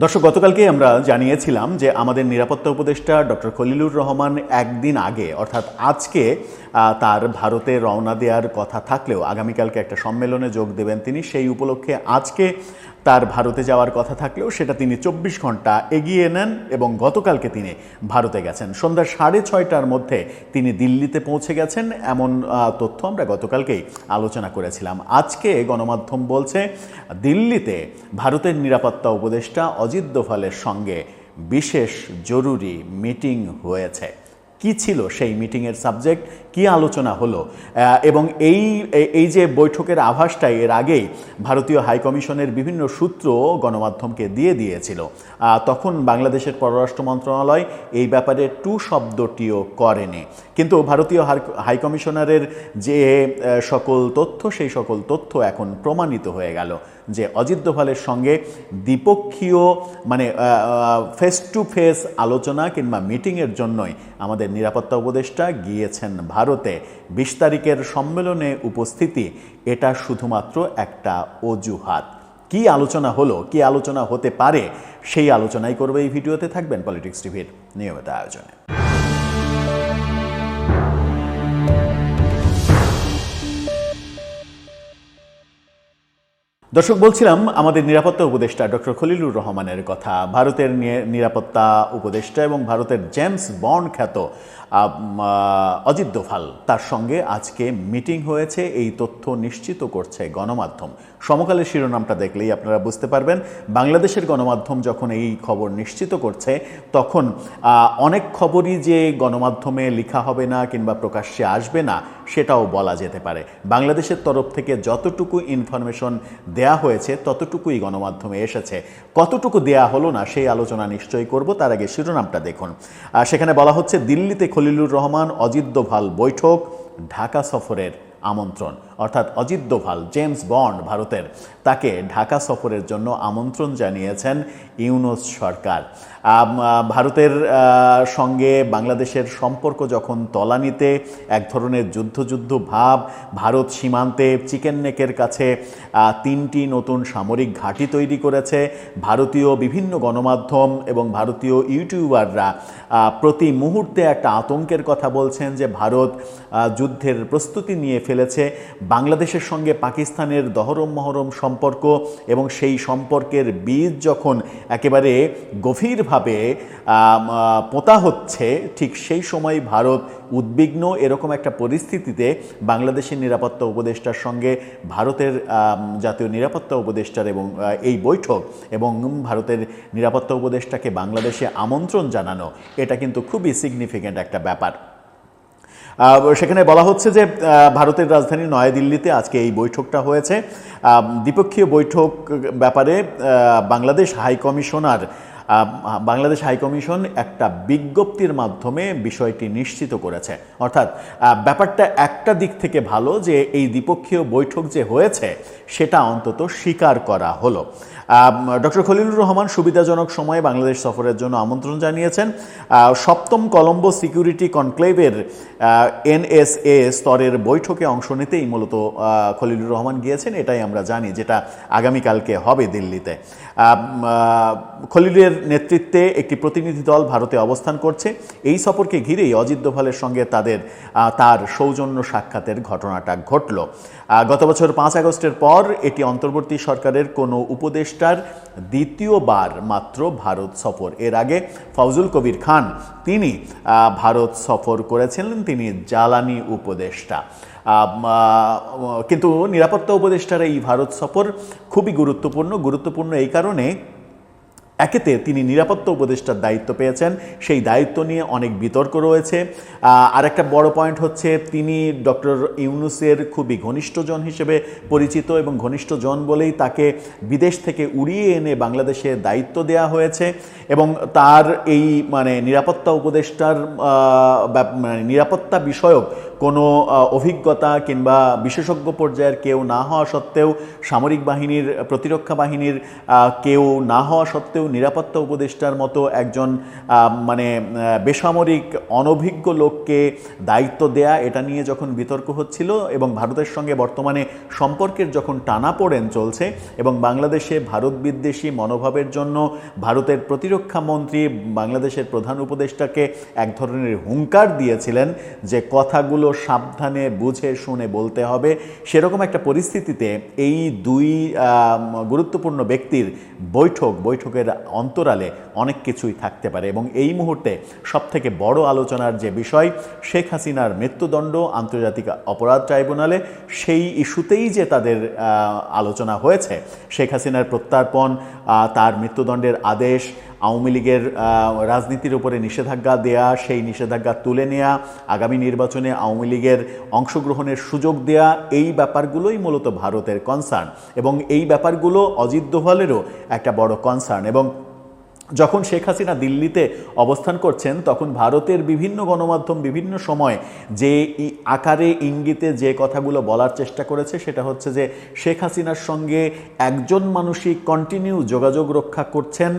দর্শক, গতকালকে আমরা জানিয়েছিলাম যে আমাদের নিরাপত্তা উপদেষ্টা ডক্টর খলিলুর রহমান একদিন আগে অর্থাৎ আজকে তার ভারতে রওনা দেওয়ার কথা থাকলেও আগামীকালকে একটা সম্মেলনে যোগ দেবেন তিনি। সেই উপলক্ষে আজকে তার ভারতে যাওয়ার কথা থাকলেও সেটা তিনি 24 ঘন্টা এগিয়ে নেন এবং গতকালকে তিনি ভারতে গেছেন। সন্ধ্যা 6:30টার মধ্যে তিনি দিল্লিতে পৌঁছে গেছেন, এমন তথ্য আমরা গতকালকেই আলোচনা করেছিলাম। আজকে গণমাধ্যম বলছে দিল্লিতে ভারতের নিরাপত্তা উপদেষ্টা অজিত দোভালের সঙ্গে বিশেষ জরুরি মিটিং হয়েছে। কি ছিল সেই মিটিংয়ের সাবজেক্ট, কি আলোচনা হলো, এবং এই যে বৈঠকের আভাসটাই এর আগেই ভারতীয় হাইকমিশনের বিভিন্ন সূত্র গণমাধ্যমকে দিয়েছিল। তখন বাংলাদেশের পররাষ্ট্র মন্ত্রণালয় এই ব্যাপারে টু শব্দটিও করেনি, কিন্তু ভারতীয় হাইকমিশনারের যে সকল তথ্য, সেই সকল তথ্য এখন প্রমাণিত হয়ে গেল যে অজিত দোভালের সঙ্গে দ্বিপক্ষীয় মানে ফেস টু ফেস আলোচনা কিংবা মিটিংয়ের জন্যই আমাদের নিরাপত্তা উপদেষ্টা গিয়েছেন ভারতে। 20 তারিখের সম্মেলনে উপস্থিতি এটা শুধুমাত্র একটা অজুহাত। কি আলোচনা হলো, কি আলোচনা হতে পারে, সেই আলোচনাই করবে এই ভিডিওতে। থাকবেন পলিটিক্স টিভির নিয়মিত আয়োজনে। দর্শক, বলছিলাম আমাদের নিরাপত্তা উপদেষ্টা ডক্টর খলিলুর রহমানের কথা। ভারতের নিরাপত্তা উপদেষ্টা এবং ভারতের জেমস বন্ড খ্যাত অজিত দোভাল, তার সঙ্গে আজকে মিটিং হয়েছে, এই তথ্য নিশ্চিত করছে গণমাধ্যম। সমকালের শিরোনামটা দেখলেই আপনারা বুঝতে পারবেন। বাংলাদেশের গণমাধ্যম যখন এই খবর নিশ্চিত করছে, তখন অনেক খবরই যে গণমাধ্যমে লেখা হবে না কিংবা প্রকাশ্যে আসবে না সেটাও বলা যেতে পারে। বাংলাদেশের তরফ থেকে যতটুকু ইনফরমেশন দেয়া হয়েছে ততটুকুই গণমাধ্যমে এসেছে। কতটুকু দেয়া হলো না সেই আলোচনা নিশ্চয়ই করব। তার আগে শিরোনামটা দেখুন। সেখানে বলা হচ্ছে দিল্লিতে খলিলুর রহমান অজিত দোভাল বৈঠক, ঢাকা সফরের আমন্ত্রণ। অর্থাৎ অজিত দোভাল, জেমস বন্ড ভারতের, তাকে ঢাকা সফরের জন্য আমন্ত্রণ জানিয়েছেন ইউনূস সরকার। ভারতের সঙ্গে বাংলাদেশের সম্পর্ক যখন তলানিতে, এক ধরনের যুদ্ধ ভাব, ভারত সীমান্তে চিকেন নেকের কাছে 3টি নতুন সামরিক ঘাঁটি তৈরি করেছে। ভারতীয় বিভিন্ন গণমাধ্যম এবং ভারতীয় ইউটিউবাররা প্রতি মুহূর্তে একটা আতঙ্কের কথা বলছেন যে ভারত যুদ্ধের প্রস্তুতি নিয়ে ফেলেছে। বাংলাদেশের সঙ্গে পাকিস্তানের দহরম মহরম সম্পর্ক এবং সেই সম্পর্কের বীজ যখন একেবারে গভীরভাবে পোঁতা হচ্ছে, ঠিক সেই সময় ভারত উদ্বিগ্ন। এরকম একটা পরিস্থিতিতে বাংলাদেশের নিরাপত্তা উপদেষ্টার সঙ্গে ভারতের জাতীয় নিরাপত্তা উপদেষ্টার এবং এই বৈঠক এবং ভারতের নিরাপত্তা উপদেষ্টাকে বাংলাদেশে আমন্ত্রণ জানানো, এটা কিন্তু খুবই সিগনিফিক্যান্ট একটা ব্যাপার। সেখানে বলা হচ্ছে যে ভারতের রাজধানী নয়াদিল্লিতে আজকে এই বৈঠকটা হয়েছে। দ্বিপক্ষীয় বৈঠক ব্যাপারে বাংলাদেশ হাইকমিশন একটা বিজ্ঞপ্তির মাধ্যমে বিষয়টি নিশ্চিত করেছে। অর্থাৎ ব্যাপারটা একটা দিক থেকে ভালো যে এই দ্বিপক্ষীয় বৈঠক যে হয়েছে সেটা অন্তত স্বীকার করা হলো। ডক্টর খলিলুর রহমান সুবিধাজনক সময়ে বাংলাদেশ সফরের জন্য আমন্ত্রণ জানিয়েছেন। 7ম কলম্বো সিকিউরিটি কনক্লেভের NSA স্তরের বৈঠকে অংশ নিতেই মূলত খলিলুর রহমান গিয়েছেন, এটাই আমরা জানি, যেটা আগামীকালকে হবে দিল্লিতে। খলিলের নেতৃত্বে একটি প্রতিনিধি দল ভারতে অবস্থান করছে। এই সফরকে ঘিরেই অজিত দোভালের সঙ্গে তার সৌজন্য সাক্ষাতের ঘটনাটা ঘটল। গত বছর 5 আগস্টের পর এটি অন্তর্বর্তী সরকারের কোনো উপদেষ্টার দ্বিতীয়বার মাত্র ভারত সফর। এর আগে ফজলুল কবির খান, তিনি ভারত সফর করেছিলেন, তিনি জ্বালানি উপদেষ্টা। কিন্তু নিরাপত্তা উপদেষ্টার এই ভারত সফর খুবই গুরুত্বপূর্ণ এই কারণে, একেতে তিনি নিরাপত্তা উপদেষ্টার দায়িত্ব পেয়েছেন, সেই দায়িত্ব নিয়ে অনেক বিতর্ক রয়েছে। আর একটা বড় পয়েন্ট হচ্ছে তিনি ডক্টর ইউনূসের খুবই ঘনিষ্ঠজন হিসেবে পরিচিত এবং ঘনিষ্ঠজন বলেই তাকে বিদেশ থেকে উড়িয়ে এনে বাংলাদেশে দায়িত্ব দেওয়া হয়েছে এবং তার এই নিরাপত্তা উপদেষ্টার নিরাপত্তা বিষয়ক কোনো অভিজ্ঞতা কিংবা বিশেষজ্ঞ পর্যায়ের কেউ না হওয়া সত্ত্বেও, সামরিক বাহিনীর, প্রতিরক্ষা বাহিনীর কেউ না হওয়া সত্ত্বেও সত্ত্বেও নিরাপত্তা উপদেষ্টার মতো একজন মানে বেসামরিক অনভিজ্ঞ লোককে দায়িত্ব দেয়া, এটা নিয়ে যখন বিতর্ক হচ্ছিল এবং ভারতের সঙ্গে বর্তমানে সম্পর্কের যখন টানাপোড়েন চলছে এবং বাংলাদেশে ভারত বিদ্বেষী মনোভাবের জন্য ভারতের প্রতিরক্ষা মন্ত্রী বাংলাদেশের প্রধান উপদেষ্টাকে এক ধরনের হুঙ্কার দিয়েছিলেন যে কথাগুলো সাবধানে বুঝে শুনে বলতে হবে, সেরকম একটা পরিস্থিতিতে এই দুই গুরুত্বপূর্ণ ব্যক্তির বৈঠকের অন্তরালে অনেক কিছুই থাকতে পারে। এবং এই মুহূর্তে সবথেকে বড় আলোচনার যে বিষয় শেখ হাসিনার মৃত্যুদণ্ড আন্তর্জাতিক অপরাধ ট্রাইব্যুনালে, সেই ইস্যুতেই যে তাদের আলোচনা হয়েছে, শেখ হাসিনার প্রত্যর্পণ, তার মৃত্যুদণ্ডের আদেশ, আওয়ামী লীগের রাজনীতির উপরে নিষেধাজ্ঞা দেয়া, সেই নিষেধাজ্ঞা তুলে নেয়া, আগামী নির্বাচনে আওয়ামী লীগের অংশগ্রহণের সুযোগ দেয়া, এই ব্যাপারগুলোই মূলত ভারতের কনসার্ন এবং এই ব্যাপারগুলো অজিত দোভালেরও একটা বড় কনসার্ন। এবং যখন শেখ হাসিনা দিল্লিতে অবস্থান করছেন তখন ভারতের বিভিন্ন গণমাধ্যম বিভিন্ন সময় যে আকারে ইঙ্গিতে যে কথাগুলো বলার চেষ্টা করেছে সেটা হচ্ছে যে শেখ হাসিনার সঙ্গে একজন মানুষই কন্টিনিউ যোগাযোগ রক্ষা করছেন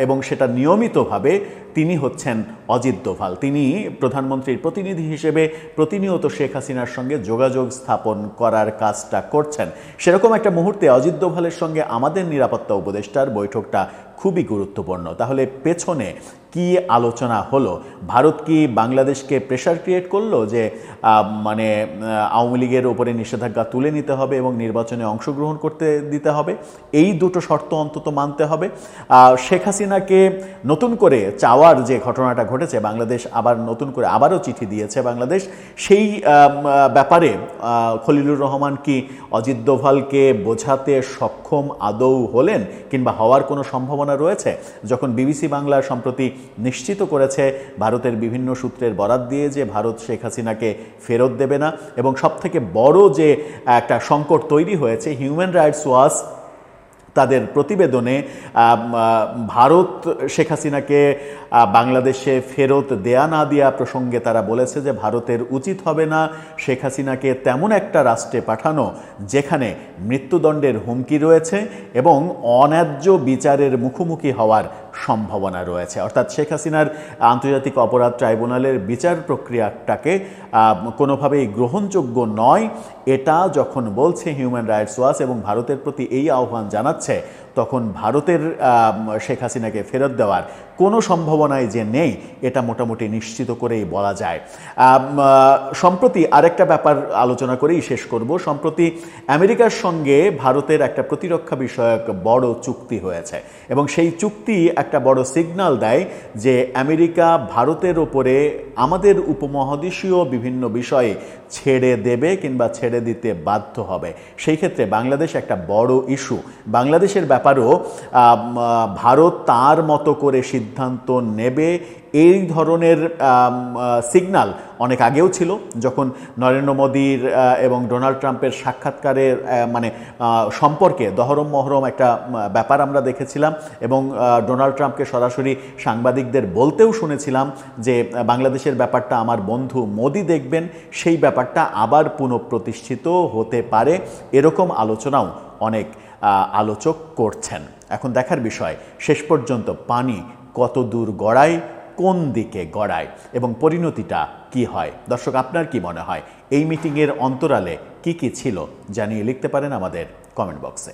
এবং সেটা নিয়মিতভাবে, তিনি হচ্ছেন অজিত দোভাল। তিনি প্রধানমন্ত্রীর প্রতিনিধি হিসেবে প্রতিনিয়ত শেখ হাসিনার সঙ্গে যোগাযোগ স্থাপন করার কাজটা করছেন। সেরকম একটা মুহূর্তে অজিত দোভালের সঙ্গে আমাদের নিরাপত্তা উপদেষ্টার বৈঠকটা খুবই গুরুত্বপূর্ণ। তাহলে পেছনে কি আলোচনা হলো? ভারত কি বাংলাদেশকে প্রেশার ক্রিয়েট করলো যে মানে আওয়ামী লীগের ওপরে নিষেধাজ্ঞা তুলে নিতে হবে এবং নির্বাচনে অংশগ্রহণ করতে দিতে হবে, এই দুটো শর্ত অন্তত মানতে হবে? শেখ হাসিনাকে নতুন করে চাওয়ার যে ঘটনাটা ঘটেছে, বাংলাদেশ আবার নতুন করে আবারও চিঠি দিয়েছে বাংলাদেশ, সেই ব্যাপারে খলিলুর রহমান কি অজিত দোভালকে বোঝাতে সক্ষম আদৌ হলেন কিংবা হওয়ার কোনো সম্ভাবনা রয়েছে? যখন বিবিসি বাংলা সম্প্রতি নিশ্চিত করেছে ভারতের বিভিন্ন সূত্রের বরাত দিয়ে যে ভারত শেখ হাসিনাকে ফেরত দেবে না, এবং সবথেকে বড় যে একটা সংকট তৈরি হয়েছে, হিউম্যান রাইটস ওয়াচ তাদের প্রতিবেদনে ভারত শেখ হাসিনাকে বাংলাদেশে ফেরত দেয়া না দেয়া প্রসঙ্গে তারা বলেছে যে ভারতের উচিত হবে না শেখ হাসিনাকে তেমন একটা রাষ্ট্রে পাঠানো যেখানে মৃত্যুদণ্ডের হুমকি রয়েছে এবং অন্যায্য বিচারের মুখোমুখি হওয়ার সম্ভাবনা রয়েছে। অর্থাৎ শেখ হাসিনার আন্তর্জাতিক অপরাধ ট্রাইব্যুনালের বিচার প্রক্রিয়াটাকে কোনোভাবেই গ্রহণযোগ্য নয়, এটা যখন বলছে হিউম্যান রাইটস ওয়াচ এবং ভারতের প্রতি এই আহ্বান জানাচ্ছে, তখন ভারতের শেখ হাসিনাকে ফেরত দেওয়ার কোনো সম্ভাবনাই যে নেই এটা মোটামুটি নিশ্চিত করেই বলা যায়। সম্প্রতি আরেকটা ব্যাপার আলোচনা করেই শেষ করব। সম্প্রতি আমেরিকার সঙ্গে ভারতের একটা প্রতিরক্ষা বিষয়ক বড় চুক্তি হয়েছে এবং সেই চুক্তি একটা বড় সিগন্যাল দেয় যে আমেরিকা ভারতের ওপরে আমাদের উপমহাদেশীয় বিভিন্ন বিষয়ে ছেড়ে দেবে কিংবা ছেড়ে দিতে বাধ্য হবে। সেই ক্ষেত্রে বাংলাদেশ একটা বড় ইস্যু। বাংলাদেশের ব্যাপারেও ভারত তার মতো করে সিদ্ধান্ত নেবে, এই ধরনের সিগন্যাল অনেক আগেও ছিল। যখন নরেন্দ্র মোদীর এবং ডোনাল্ড ট্রাম্পের সাক্ষাৎকারের মানে সম্পর্কে দহরম মহরম একটা ব্যাপার আমরা দেখেছিলাম এবং ডোনাল্ড ট্রাম্পকে সরাসরি সাংবাদিকদের বলতেও শুনেছিলাম যে বাংলাদেশের ব্যাপারটা আমার বন্ধু মোদি দেখবেন, সেই ব্যাপারটা আবার পুনঃপ্রতিষ্ঠিত হতে পারে, এরকম আলোচনাও অনেক আলোচক করছেন। এখন দেখার বিষয় শেষ পর্যন্ত পানি কত দূর গড়ায়, কোন দিকে গড়ায় এবং পরিণতিটা কি হয়। দর্শক, আপনার কি মনে হয় এই মিটিংয়ের অন্তরালে কি কি ছিল জানিয়ে লিখতে পারেন আমাদের কমেন্ট বক্সে।